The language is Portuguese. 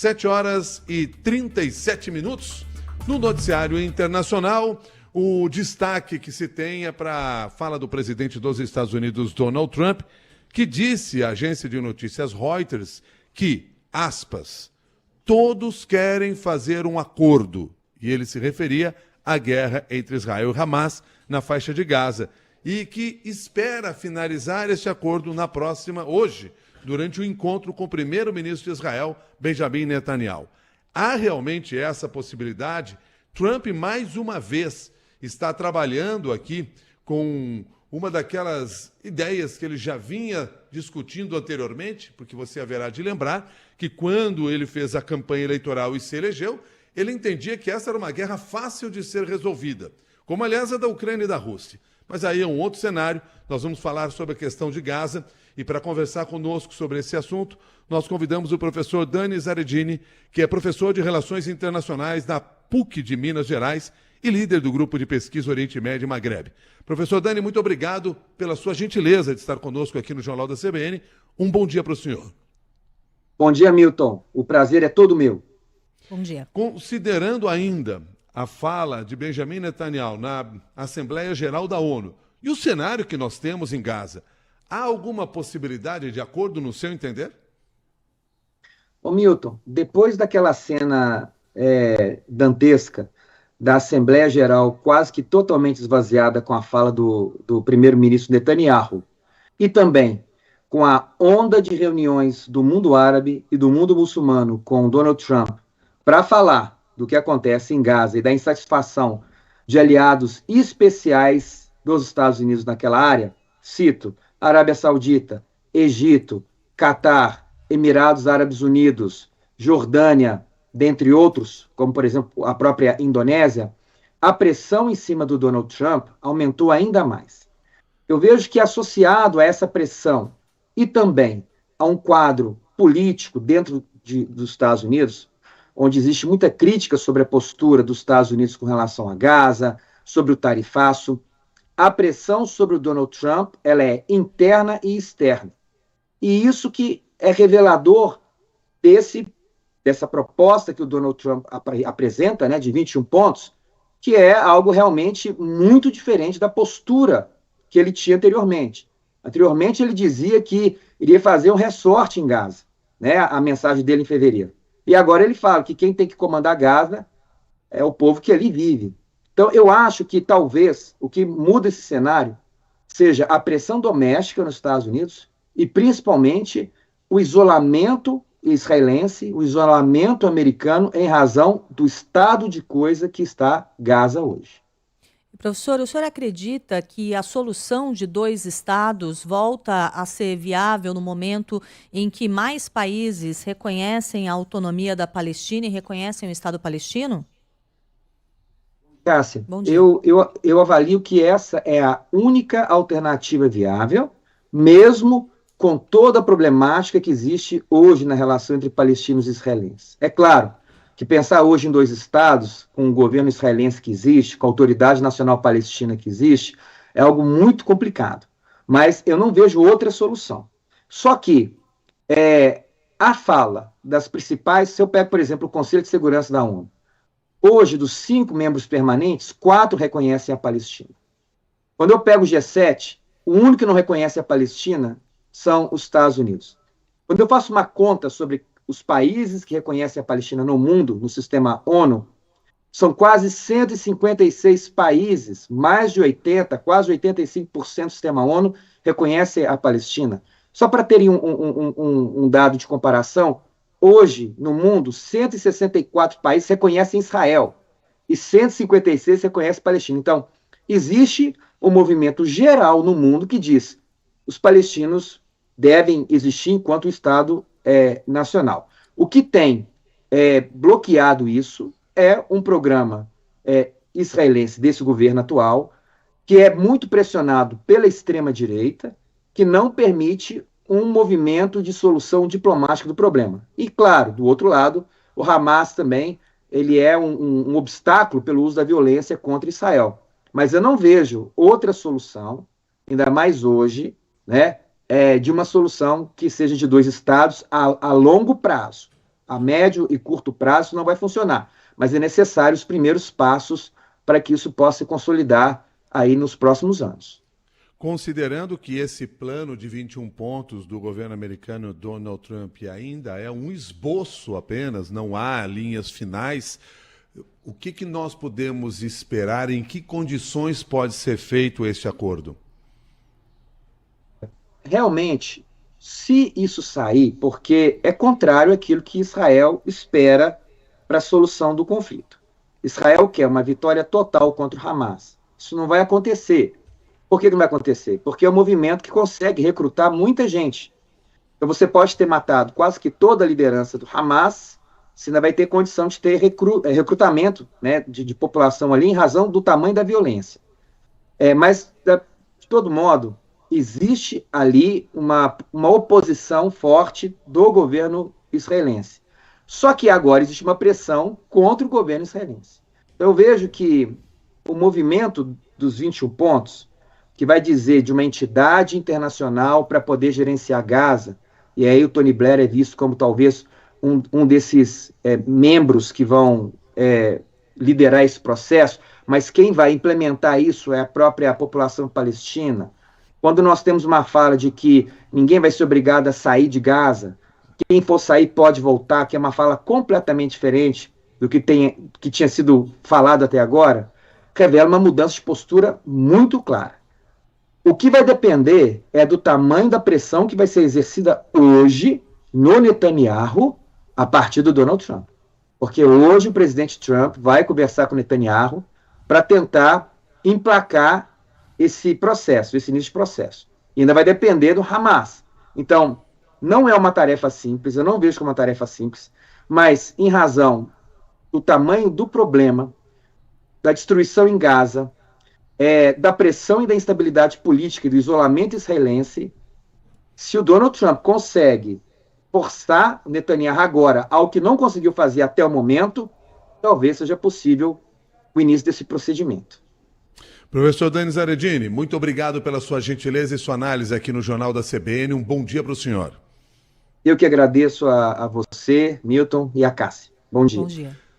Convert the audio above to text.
7h37. No noticiário internacional, o destaque que se tem é para a fala do presidente dos Estados Unidos, Donald Trump, que disse à agência de notícias Reuters que, aspas, todos querem fazer um acordo. E ele se referia à guerra entre Israel e Hamas na faixa de Gaza. E que espera finalizar este acordo hoje, durante o encontro com o primeiro-ministro de Israel, Benjamin Netanyahu. Há realmente essa possibilidade? Trump, mais uma vez, está trabalhando aqui com uma daquelas ideias que ele já vinha discutindo anteriormente, porque você haverá de lembrar que quando ele fez a campanha eleitoral e se elegeu, ele entendia que essa era uma guerra fácil de ser resolvida, como aliás a da Ucrânia e da Rússia. Mas aí é um outro cenário, nós vamos falar sobre a questão de Gaza, e para conversar conosco sobre esse assunto, nós convidamos o professor Dani Zaredini, que é professor de Relações Internacionais da PUC de Minas Gerais e líder do grupo de pesquisa Oriente Médio e Magrebe. Professor Dani, muito obrigado pela sua gentileza de estar conosco aqui no Jornal da CBN. Um bom dia para o senhor. Bom dia, Milton. O prazer é todo meu. Bom dia. Considerando ainda a fala de Benjamin Netanyahu na Assembleia Geral da ONU e o cenário que nós temos em Gaza, há alguma possibilidade de acordo no seu entender? Ô Milton, depois daquela cena dantesca da Assembleia Geral quase que totalmente esvaziada com a fala do primeiro-ministro Netanyahu e também com a onda de reuniões do mundo árabe e do mundo muçulmano com Donald Trump para falar do que acontece em Gaza e da insatisfação de aliados especiais dos Estados Unidos naquela área, cito, Arábia Saudita, Egito, Catar, Emirados Árabes Unidos, Jordânia, dentre outros, como por exemplo a própria Indonésia, a pressão em cima do Donald Trump aumentou ainda mais. Eu vejo que associado a essa pressão e também a um quadro político dentro dos Estados Unidos, onde existe muita crítica sobre a postura dos Estados Unidos com relação a Gaza, sobre o tarifaço, a pressão sobre o Donald Trump ela é interna e externa. E isso que é revelador dessa proposta que o Donald Trump apresenta, né, de 21 pontos, que é algo realmente muito diferente da postura que ele tinha anteriormente. Anteriormente ele dizia que iria fazer um resort em Gaza, né, a mensagem dele em fevereiro. E agora ele fala que quem tem que comandar Gaza é o povo que ali vive. Então, eu acho que talvez o que muda esse cenário seja a pressão doméstica nos Estados Unidos e, principalmente, o isolamento israelense, o isolamento americano em razão do estado de coisa que está Gaza hoje. Professor, o senhor acredita que a solução de dois estados volta a ser viável no momento em que mais países reconhecem a autonomia da Palestina e reconhecem o Estado palestino? Cássia, eu avalio que essa é a única alternativa viável, mesmo com toda a problemática que existe hoje na relação entre palestinos e israelenses. É claro que pensar hoje em dois estados, com o governo israelense que existe, com a Autoridade Nacional Palestina que existe, é algo muito complicado. Mas eu não vejo outra solução. Só que a fala das principais, se eu pego, por exemplo, o Conselho de Segurança da ONU, hoje, dos 5 membros permanentes, 4 reconhecem a Palestina. Quando eu pego o G7, o único que não reconhece a Palestina são os Estados Unidos. Quando eu faço uma conta sobre os países que reconhecem a Palestina no mundo, no sistema ONU, são quase 156 países, mais de 80, quase 85% do sistema ONU reconhece a Palestina. Só para terem um dado de comparação, hoje, no mundo, 164 países reconhecem Israel e 156 reconhecem a Palestina. Então, existe um movimento geral no mundo que diz que os palestinos devem existir enquanto Estado nacional. O que tem bloqueado isso é um programa israelense desse governo atual, que é muito pressionado pela extrema-direita, que não permite um movimento de solução diplomática do problema. E, claro, do outro lado, o Hamas também ele é um obstáculo pelo uso da violência contra Israel. Mas eu não vejo outra solução, ainda mais hoje, né, de uma solução que seja de dois estados a longo prazo. a médio e curto prazo isso não vai funcionar, mas é necessário os primeiros passos para que isso possa se consolidar aí nos próximos anos. Considerando que esse plano de 21 pontos do governo americano Donald Trump ainda é um esboço apenas, não há linhas finais, o que nós podemos esperar, em que condições pode ser feito este acordo? Realmente, se isso sair, porque é contrário àquilo que Israel espera para a solução do conflito. Israel quer uma vitória total contra o Hamas. Isso não vai acontecer. Por que não vai acontecer? Porque é um movimento que consegue recrutar muita gente. Então você pode ter matado quase que toda a liderança do Hamas, você ainda vai ter condição de ter recrutamento, né, de população ali em razão do tamanho da violência. Mas, de todo modo, existe ali uma oposição forte do governo israelense. Só que agora existe uma pressão contra o governo israelense. Então, eu vejo que o movimento dos 21 pontos, que vai dizer de uma entidade internacional para poder gerenciar Gaza, e aí o Tony Blair é visto como talvez um desses membros que vão liderar esse processo, mas quem vai implementar isso é a própria população palestina. Quando nós temos uma fala de que ninguém vai ser obrigado a sair de Gaza, quem for sair pode voltar, que é uma fala completamente diferente do que tinha sido falado até agora, revela uma mudança de postura muito clara. O que vai depender é do tamanho da pressão que vai ser exercida hoje no Netanyahu a partir do Donald Trump. Porque hoje o presidente Trump vai conversar com o Netanyahu para tentar emplacar esse processo, esse início de processo. E ainda vai depender do Hamas. Então, não é uma tarefa simples, eu não vejo como uma tarefa simples, mas em razão do tamanho do problema, da destruição em Gaza, da pressão e da instabilidade política e do isolamento israelense, se o Donald Trump consegue forçar o Netanyahu agora ao que não conseguiu fazer até o momento, talvez seja possível o início desse procedimento. Professor Dani Zaredini, muito obrigado pela sua gentileza e sua análise aqui no Jornal da CBN. Um bom dia para o senhor. Eu que agradeço a você, Milton, e a Cássia. Bom dia. Bom dia.